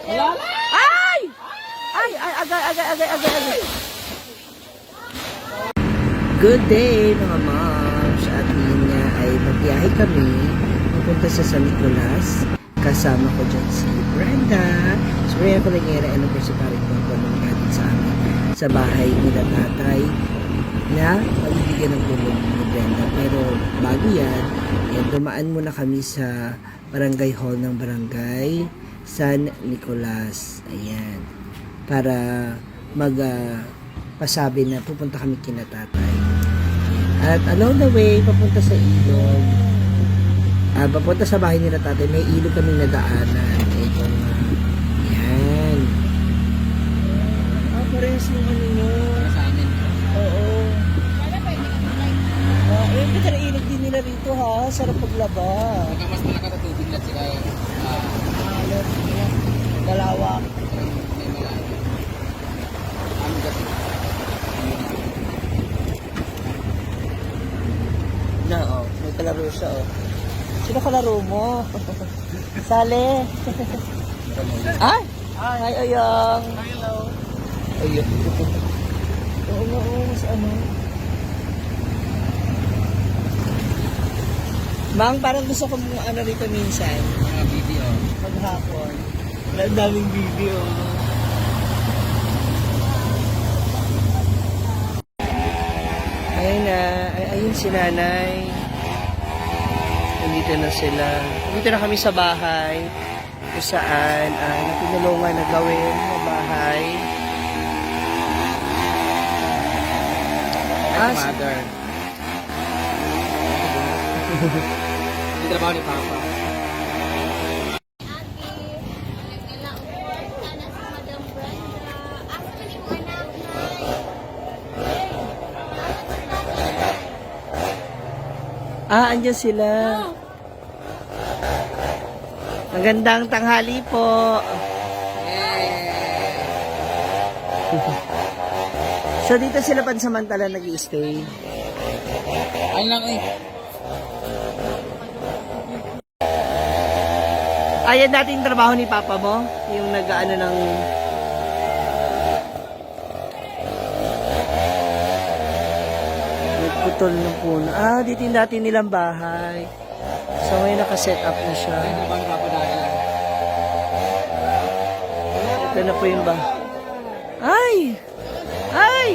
Ay! Ay, agay. Good day mga moms. At yun nga ay magbiyahe kami pupunta sa San Nicolas. Kasama ko dyan si Brenda. So, kaya ko nangyari anniversary parang ko nung natin sa amin sa bahay nila tatay na magbibigyan ng tulong ni Brenda. Pero bago yan, dumaan muna kami sa barangay hall ng barangay San Nicolas. Ayan. Para pasabi na pupunta kami kina tatay. At along the way, papunta sa ilog. Papunta sa bahay nila tatay, may ilog kaming nadaanan. Ito nga. Yan. Parehas yung ano nyo. Sa amin. Oo. Ito na ilog din nila rito ha. Sarap paglaba. Pagka mas malakas na tubig na sila. Dalawak. Na, may kalaro siya, Sino kalaro mo? Sale. Ay! Hi, Oyong. Hello. Oyong. Oo, mas ano. Mang, parang gusto ko mong ano rito minsan. Mga video. Maghapon. Ang daming video. Ayun na. Ayun si nanay. Nandito na sila. Nandito na kami sa bahay. Kung saan natinulungan na gawin na bahay. Mother. Yung trabaho ni Papa. Andyan sila. Magandang tanghali po. So dito sila pansamantala nag-i-stay. Ayun lang Ayan dating trabaho ni Papa mo? Yung nag-ano ng... Nagputol ng puno. Dito yung dati nilang bahay. So ngayon naka-set up na siya. Ayun trabaho ni Papa dahil lang. Ito na po yung Ay! Ay!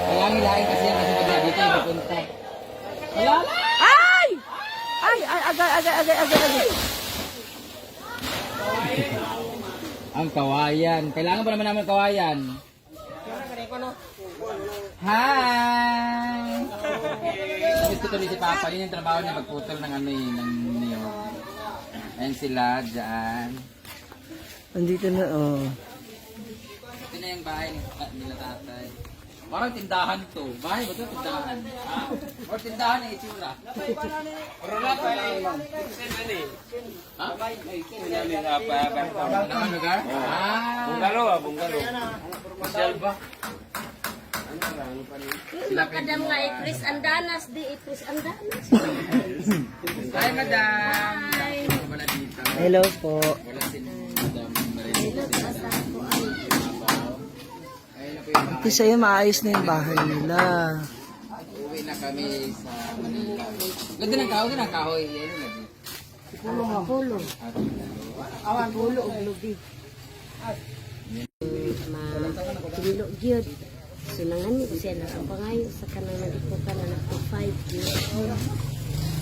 Kaya hilain kasi yan kasi magla dito yung papunta. Ay! Ay! Agay. Ang kawayan. Kailangan pa naman namin kawayan. Hi! Gusto tuloy si Papa. Yun yung trabaho niya pagputol ng ano eh, ng niyog. Ayan sila dyan. Andito na, Ito na yung bahay nila tatay. Parang tindahan to. Bahay ba ito? Tindahan. Or tindahan na itsura. Orula pa eh. Ha? Ano ka? Bungalo. Selva. Makadam nga Chris Andanas di Chris Andanas. Hi, madam. Hi. Wala dito. hello po. Wala si madam. Kasi sa'yo maayos na yung bahay nila. Uwi na kami sa Manila. Ganda ng kahoy. Ganda ng kahoy. Yan yung lagi. Pulo. Pulo og lubi. Kilo gyud. Sinangan ni siya na ang pangayo sa kanang nagpukan na nagpo 5 years.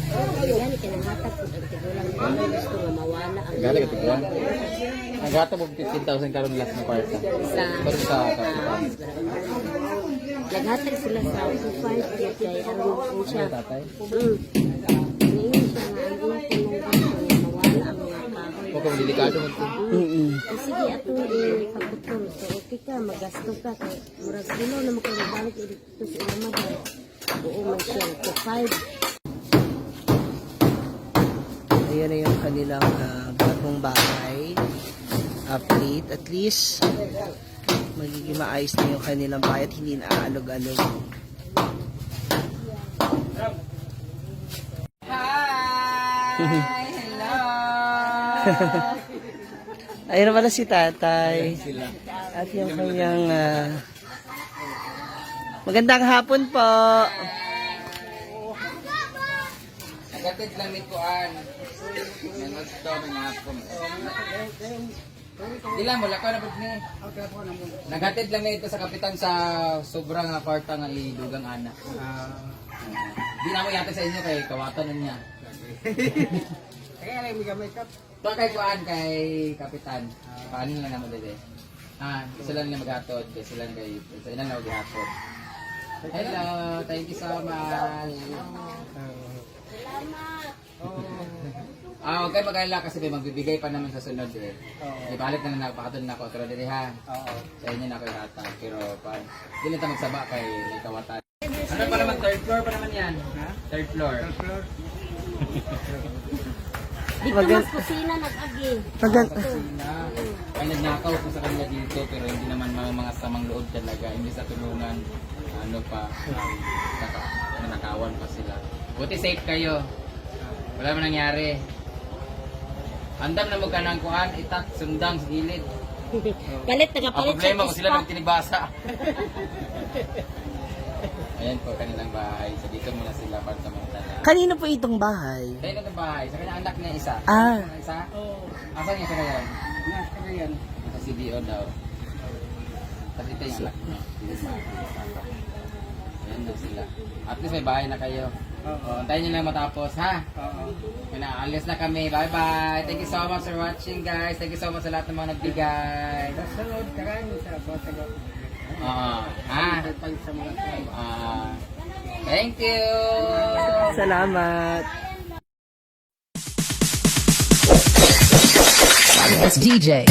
Yan kinahatag pud ang tigulang ko gusto nga mawala ang Galing ka tiguan. Ang gata mo 15,000 karon last na kwarta. Pero sa naghatag sila sa 5 years kay ang siya. tatay. Ngayon siya nga ang iyong tulong mawala ang mga kahoy. O kung delikado mo ito. Sige ato ipagputol. So okay ka, magasto ka. Kaya murag dilo na mo kayo balik dito sa ilamadan. Oo man siya. So 5. Ayan na yung kanilang bagong bahay. Update. At least, magiging maayos na yung kanilang bahay at hindi na aalog-alog. Hi! Hello! Ayun pala si tatay. At yung kanyang... magandang hapon po. Nagatid lang ni Kuan. Nanood to, mga hapon. Di lang, wala ka na po ni. Nagatid lang na ito sa kapitan sa sobrang kwarta nga idugang anak. Di na mo yata sa inyo kay kawatan na niya. Kaya lang may makeup. Ito kay Kuan, kay kapitan. Paano lang naman dito? Sila nila maghatod. Sila kay, sa ilan na maghatod. Hello, thank you so much. Huwag kayo mag-alala kasi may magbibigay pa naman sa sunod eh. Ibalik na lang napakatod na ako. Pero dito ha, sa inyo na ako ihatag. Pero pa, hindi na tayo magsaba kay may kawatan. Ano pa naman, third floor pa naman yan? Third floor. Dito mas kusina nag-agi. Ay nagnakaw ko sa kanila dito pero hindi naman mga samang loob talaga. Hindi sa tulungan, ano pa, nanakawan pa sila. Buti safe kayo. Wala man nangyari. Andam na mo ka ng kuhan, itak, sundang sa gilid. Palit, Ang nagapalit problema ko sila spot. nagtinibasa. Ayan po kanilang bahay. So dito muna sila para sa mga tala. Kanino po itong bahay? Tayo na itong bahay. Sa kanyang anak niya isa. Ah. Isa? Asan niya sa ngayon? Ngayon. Sa CDO daw. Tapos ito yung anak niya. Ayan na sila. At least may bahay na kayo. Antayin nyo lang matapos, ha? Alis na kami. Bye-bye. Thank you so much for watching, guys. Thank you so much sa lahat ng mga nagbigay. Sunod, karami sa Botagot. Thank you. Salamat. It's DJ.